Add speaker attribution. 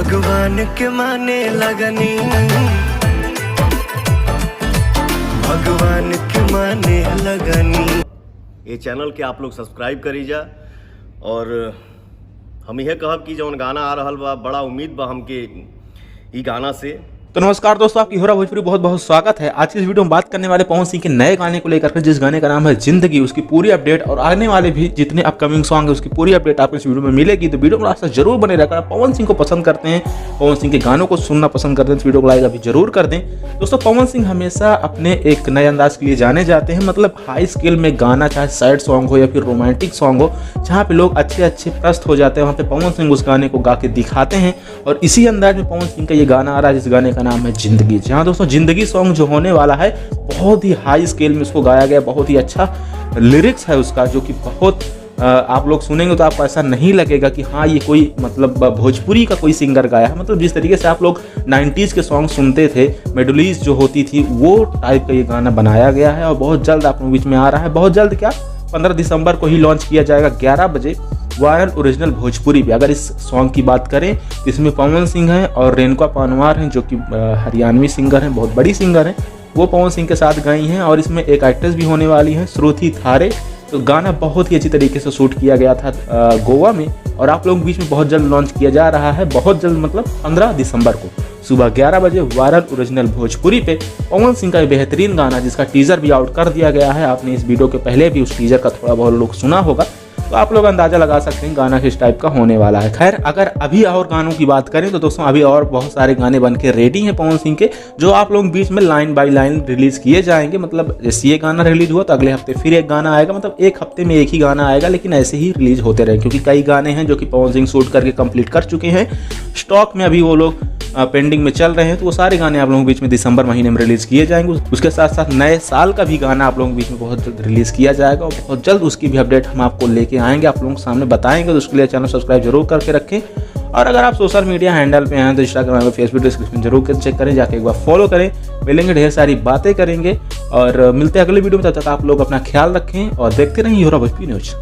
Speaker 1: भगवान के माने लगनी, भगवान के माने लगनी।
Speaker 2: ये चैनल के आप लोग सब्सक्राइब करी जा और हम यह कहब कि जौन गाना आ रहा बा बड़ा उम्मीद बा हमके ई गाना से।
Speaker 3: तो नमस्कार दोस्तों, आपकी होरा भोजपुरी बहुत बहुत स्वागत है। आज की इस वीडियो में बात करने वाले पवन सिंह के नए गाने को लेकर के, जिस गाने का नाम है जिंदगी, उसकी पूरी अपडेट और आने वाले भी जितने अपकमिंग सॉन्ग है उसकी पूरी अपडेट आपको इस वीडियो में मिलेगी। तो वीडियो को लास्ट तक जरूर बने रहकर पवन सिंह को पसंद करते हैं, पवन सिंह के गानों को सुनना पसंद करते हैं, तो वीडियो को लाइक अभी जरूर कर दें। दोस्तों, पवन सिंह हमेशा अपने एक नए अंदाज के लिए जाने जाते हैं, मतलब हाई स्केल में गाना, चाहे सैड सॉन्ग हो या फिर रोमांटिक सॉन्ग हो, जहाँ पे लोग अच्छे अच्छे प्रस्त हो जाते हैं, वहाँ पे पवन सिंह उस गाने को गा के दिखाते हैं। और इसी अंदाज में पवन सिंह का ये गाना आ रहा है, जिस गाने का नाम है जिंदगी। जहाँ दोस्तों जिंदगी सॉन्ग जो होने वाला है बहुत ही हाई स्केल में उसको गाया गया, बहुत ही अच्छा लिरिक्स है उसका, जो कि बहुत आप लोग सुनेंगे तो आपको ऐसा नहीं लगेगा कि हाँ ये कोई मतलब भोजपुरी का कोई सिंगर गाया है। मतलब जिस तरीके से आप लोग 90s के सॉन्ग सुनते थे, मेडोलीज जो होती थी, वो टाइप का ये गाना बनाया गया है और बहुत जल्द आप लोगों के बीच में आ रहा है। बहुत जल्द क्या, 15 दिसंबर को ही लॉन्च किया जाएगा 11 बजे वायरल ओरिजिनल भोजपुरी पे। अगर इस सॉन्ग की बात करें तो इसमें पवन सिंह हैं और रेणुका पानवार हैं, जो कि हरियाणवी सिंगर हैं, बहुत बड़ी सिंगर हैं, वो पवन सिंह के साथ गई हैं। और इसमें एक एक्ट्रेस भी होने वाली है, श्रुति थारे। तो गाना बहुत ही अच्छी तरीके से शूट किया गया था गोवा में, और आप लोगों के बीच में बहुत जल्द लॉन्च किया जा रहा है, बहुत जल्द मतलब 15 दिसंबर को सुबह 11 बजे वायरल ओरिजिनल भोजपुरी पे पवन सिंह का बेहतरीन गाना, जिसका टीजर भी आउट कर दिया गया है। आपने इस वीडियो के पहले भी उस टीजर का थोड़ा बहुत लोग सुना होगा, तो आप लोग अंदाजा लगा सकते हैं गाना किस टाइप का होने वाला है। खैर, अगर अभी और गानों की बात करें तो दोस्तों अभी और बहुत सारे गाने बन के रेडी हैं पवन सिंह के, जो आप लोग बीच में लाइन बाय लाइन रिलीज किए जाएंगे। मतलब जैसे ये गाना रिलीज हुआ तो अगले हफ्ते फिर एक गाना आएगा, मतलब एक हफ्ते में एक ही गाना आएगा, लेकिन ऐसे ही रिलीज होते रहे, क्योंकि कई गाने हैं जो कि पवन सिंह शूट करके कंप्लीट कर चुके हैं, स्टॉक में अभी वो लोग पेंडिंग में चल रहे हैं। तो वो सारे गाने आप लोगों के बीच में दिसंबर महीने में रिलीज किए जाएंगे। उसके साथ साथ नए साल का भी गाना आप लोगों के बीच में बहुत जल्द रिलीज किया जाएगा, और बहुत जल्द उसकी भी अपडेट हम आपको लेके आएंगे, आप लोगों के सामने बताएंगे। तो उसके लिए चैनल सब्सक्राइब जरूर करके रखें। और अगर आप सोशल मीडिया हैंडल पे हैं तो इंस्टाग्राम और फेसबुक डिस्क्रिप्शन जरूर चेक करें, जाके एक बार फॉलो करें। मिलेंगे, ढेर सारी बातें करेंगे और मिलते हैं अगले वीडियो में। तब तक आप लोग अपना ख्याल रखें और देखते रहें होरा भोजपुरी न्यूज।